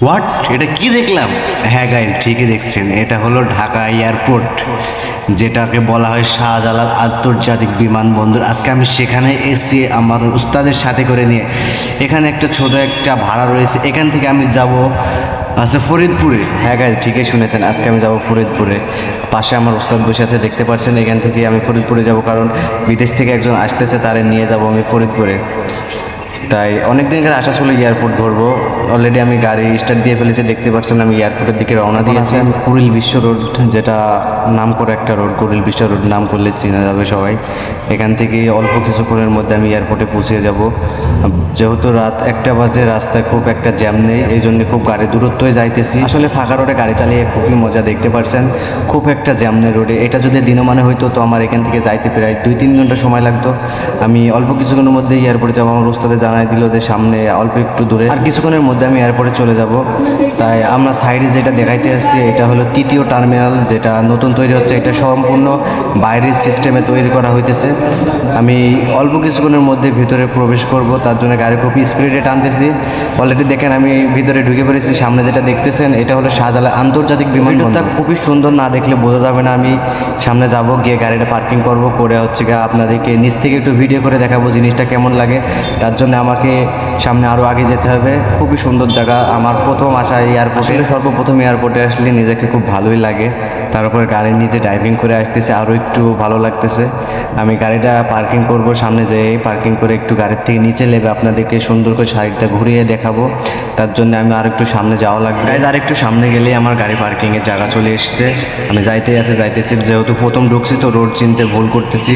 What, এটা কি দেখলাম? হ্যাঁ গাইজ, ঠিকই দেখছেন, এটা হলো ঢাকা এয়ারপোর্ট, যেটাকে বলা হয় শাহজালাল আন্তর্জাতিক বিমানবন্দর। আজকে আমি সেখানে এসছি আমার উস্তাদের সাথে করে নিয়ে। এখানে একটা ছোট একটা ভাড়া রয়েছে, এখান থেকে আমি যাব আচ্ছা ফরিদপুরে। হ্যাঁ গাইজ, ঠিকই শুনেছেন, আজকে আমি যাব ফরিদপুরে। পাশে আমার উস্তাদ বসে আছে, দেখতে পাচ্ছেন। এখান থেকে আমি ফরিদপুরে যাব, কারণ বিদেশ থেকে একজন আসতেছে, তারে নিয়ে যাব আমি ফরিদপুরে। তাই অনেক দিনকার আশা ছিল এয়ারপোর্ট ধরবো। অলরেডি আমি গাড়ি স্টার্ট দিয়ে ফেলেছি, দেখতে পাচ্ছেন। আমি এয়ারপোর্টের দিকে রওনা দিয়েছি। আমি কুড়িল বিশ্ব রোড, যেটা নাম করে একটা রোড, কুড়িল বিশ্ব রোড নাম করলে চেনা যাবে সবাই। এখান থেকে অল্প কিছুক্ষণের মধ্যে আমি এয়ারপোর্টে পৌঁছে যাব। যেহেতু রাত 1টা বাজে, রাস্তায় খুব একটা জ্যাম নেই, এই জন্য খুব গাড়ি দূরত্বই যাইতেছি। আসলে ফাঁকা রোডে গাড়ি চালিয়ে খুবই মজা, দেখতে পাচ্ছেন। খুব একটা জ্যাম নেই রোডে। এটা যদি দিনমানে হইতো তো আমার এখান থেকে যাইতে প্রায় 2-3 ঘন্টা সময় লাগতো। আমি অল্প কিছুক্ষণের মধ্যে এয়ারপোর্টে যাবো। আমার উস্তাদে জানাই দিল যে সামনে অল্প একটু দূরে, আর কিছুক্ষণের মধ্যে আমি এয়ারপোর্টে চলে যাব। তাই আমরা সাইডে যেটা দেখাইতে আসছি, এটা হলো তৃতীয় টার্মিনাল, যেটা নতুন তৈরি হচ্ছে। এটা সম্পূর্ণ বাইরের সিস্টেমে তৈরি করা হইতেছে। আমি অল্প কিছুক্ষণের মধ্যে ভিতরে প্রবেশ করব, তার জন্য গাড়ি খুব স্পিডে টানতেছি। অলরেডি দেখেন আমি ভিতরে ঢুকে পড়েছি। সামনে যেটা দেখতেছেন, এটা হলো শাহজালাল আন্তর্জাতিক বিমানবন্দর। খুবই সুন্দর, না দেখলে বোঝা যাবে না। আমি সামনে যাব, গিয়ে গাড়িটা পার্কিং করব, করে হচ্ছে গিয়ে আপনাদেরকে নিচ থেকে একটু ভিডিও করে দেখাবো জিনিসটা কেমন লাগে। তার জন্য আমাকে সামনে আরও আগে যেতে হবে। খুবই সুন্দর জায়গা। আমার প্রথম আসা এয়ারপোর্টে, সর্বপ্রথম এয়ারপোর্টে আসলে নিজেকে খুব ভালোই লাগে। তার উপরে গাড়ির নিচে ড্রাইভিং করে আসতেছে, আরও একটু ভালো লাগতেছে। আমি গাড়িটা পার্কিং করব, সামনে যেয়ে পার্কিং করে একটু গাড়ির থেকে নিচে নেবে আপনাদেরকে সুন্দর করে সাইডটা ঘুরিয়ে দেখাবো। তার জন্য আমি আর একটু সামনে যাওয়া লাগবে। আর একটু সামনে গেলেই আমার গাড়ি পার্কিংয়ের জায়গা চলে এসছে। আমি যাইতেছি, যেহেতু প্রথম ঢুকছি তো রোড চিনতে ভুল করতেছি,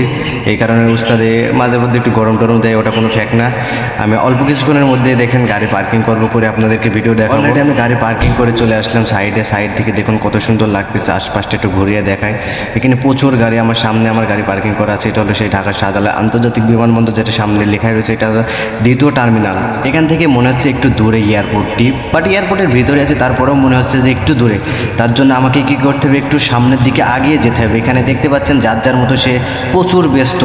এই কারণে উস্তাদে মাঝে মধ্যে একটু গরম টরম দেয়, ওটা কোনো ফ্যাক্ট না। আমি অল্প কিছুক্ষণের মধ্যে দেখেন গাড়ি পার্কিং করবো, করে আপনাদেরকে ভিডিও দেখাবো। অলরেডি আমি গাড়ি পার্কিং করে চলে আসলাম সাইড থেকে দেখুন কত সুন্দর লাগতেছে। আশপাশটা একটু ঘুরিয়ে দেখায়। এখানে প্রচুর গাড়ি, আমার সামনে আমার গাড়ি পার্কিং করা আছে। এটা হলো সেই ঢাকা শাহজালাল আন্তর্জাতিক বিমানবন্দর, যেটা সামনে লেখাই রয়েছে, এটা দ্বিতীয় টার্মিনাল। এখান থেকে মনে হচ্ছে একটু দূরে এয়ারপোর্টটি, বাট এয়ারপোর্টের ভিতরে আছে, তারপরেও মনে হচ্ছে যে একটু দূরে। তার জন্য আমাকে কী করতে হবে, একটু সামনের দিকে আগিয়ে যেতে হবে। এখানে দেখতে পাচ্ছেন যার যার মতো সে প্রচুর ব্যস্ত,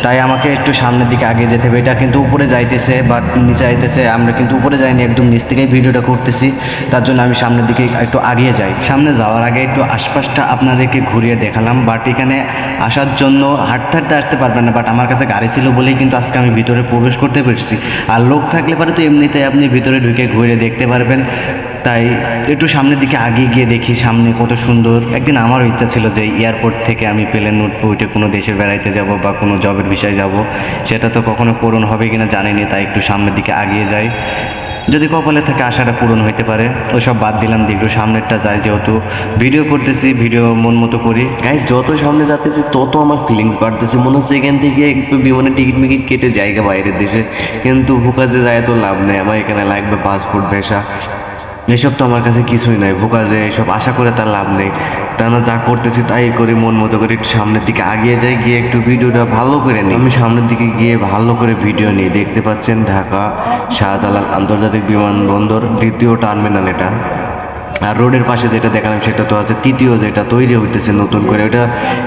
তাই আমাকে একটু সামনের দিকে আগিয়ে যেতে হবে। এটা কিন্তু উপরে যাইতেছে, বাট নিচে যাইতেছে। আমরা কিন্তু উপরে যাইনি, একদম নিচ থেকেই ভিডিওটা করতেছি। তার জন্য আমি সামনের দিকে একটু আগিয়ে যাই। সামনে যাওয়ার আগে একটু আশপাশটা আপনাদেরকে ঘুরিয়ে দেখালাম। বাট এখানে আসার জন্য হাঁটতে হাঁটতে আসতে পারবেন না, বাট আমার কাছে গাড়ি ছিল বলেই কিন্তু আজকে আমি ভিতরে প্রবেশ করতে পেরেছি। আর লোক থাকলে পারে তো এমনিতেই আপনি ভিতরে ঢুকে ঘুরে দেখতে পারবেন। তাই একটু সামনের দিকে আগিয়ে গিয়ে দেখি সামনে কত সুন্দর। একদিন আমারও ইচ্ছা ছিল যে এয়ারপোর্ট থেকে আমি প্লেন উঠে কোনো দেশে বেড়াইতে যাব বা কোনো জবের বিষয়ে যাব, সেটা তো কখনো পূরণ হবে কিনা জানিনি। তাই একটু সামনের দিকে আগিয়ে যাই, যদি কপালে থেকে আশাটা পূরণ হইতে পারে। ওইসব বাদ দিলাম, একটু সামনেরটা যাই, যেহেতু ভিডিও করতেছি, ভিডিও মন মতো করি। গাইজ, যত সামনে যাচ্তেছি তত আমার ফিলিংস বাড়তেছে। মনে হচ্ছে এখান থেকে একটু বিমানের টিকিট মিকিট কেটে জায়গা বাইরের দেশে, কিন্তু ভুকাজে যায় তো লাভ নেই। আমার এখানে লাগবে পাসপোর্ট, ভিসা, এসব তো আমার কাছে কিছুই নাই। ভুকাজে এসব আশা করে তার লাভ নেই। তা না, যা করতেছি তাই করি, মন মতো করে একটু সামনের দিকে আগিয়ে যাই, গিয়ে একটু ভিডিওটা ভালো করে নিই। আমি সামনের দিকে গিয়ে ভালো করে ভিডিও নিই। দেখতে পাচ্ছেন ঢাকা শাহজালাল আন্তর্জাতিক বিমানবন্দর দ্বিতীয় টার্মিনাল এটা। আর রোডের পাশে যেটা দেখালাম সেটা তো আছে তৃতীয়, যেটা তৈরি হইতেছে নতুন করে। ওটা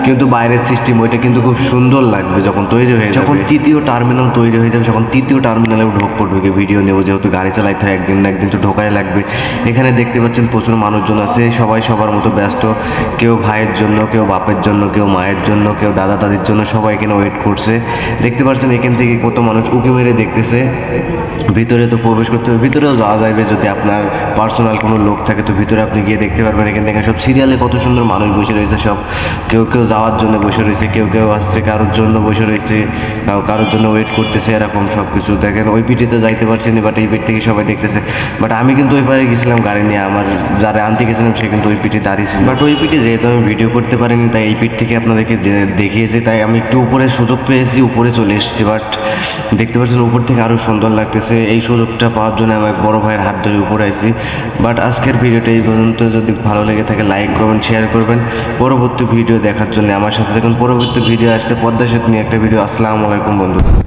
কিন্তু বাইরের সিস্টেম, ওইটা কিন্তু খুব সুন্দর লাগবে যখন তৈরি হয়ে যাবে। যখন তৃতীয় টার্মিনাল তৈরি হয়ে যাবে, যখন তৃতীয় টার্মিনালে ঢুকে ভিডিও নেবো, যেহেতু গাড়ি চালাইতে হয়, একদিন না একদিন তো ঢোকাই লাগবে। এখানে দেখতে পাচ্ছেন প্রচুর মানুষজন আছে, সবাই সবার মতো ব্যস্ত। কেউ ভাইয়ের জন্য, কেউ বাপের জন্য, কেউ মায়ের জন্য, কেউ দাদা দাদির জন্য, সবাই এখানে ওয়েট করছে। দেখতে পাচ্ছেন এখান থেকে কত মানুষ উঁকি মেরে দেখতেছে। ভিতরে তো প্রবেশ করতে হবে, ভিতরেও যাওয়া যাবে যদি আপনার পার্সোনাল কোনো লোক থাকে, তো ভিতরে আপনি গিয়ে দেখতে পারবেন। এখান থেকে সব সিরিয়ালে কত সুন্দর মানুষ বসে রয়েছে, সব কেউ কেউ যাওয়ার জন্য বসে রয়েছে, কেউ কেউ আসছে কারোর জন্য বসে রয়েছে, কারোর জন্য ওয়েট করতেছে, এরকম সব কিছু। দেখেন ওই পিঠিতে যাইতে পারছি না, বাট এই পিঠ থেকে সবাই দেখতেছে। বাট আমি কিন্তু ওই পারে গেছিলাম গাড়ি নিয়ে, আমার যারা আনতে গেছিলাম সে কিন্তু ওই পিঠে দাঁড়িয়েছিল। বাট ওই পিঠে যেহেতু আমি ভিডিও করতে পারিনি, তাই এই পিঠ থেকে আপনাদেরকে দেখিয়েছি। তাই আমি একটু উপরে সুযোগ পেয়েছি, উপরে চলে এসেছি। বাট দেখতে পাচ্ছেন উপর থেকে আরও সুন্দর লাগতেছে। এই সুযোগটা পাওয়ার জন্য আমার বড় ভাইয়ের হাত ধরে উপরে আইছি। বাট আজকের ভিডিওটা এই পর্যন্ত। যদি ভালো লেগে থাকে লাইক করবেন, শেয়ার করবেন। পরবর্তী ভিডিও দেখার জন্য আমার সাথে দেখুন। পরবর্তী ভিডিও আসছে পদ্মা সেতু নিয়ে একটা ভিডিও। আসসালামু আলাইকুম বন্ধু।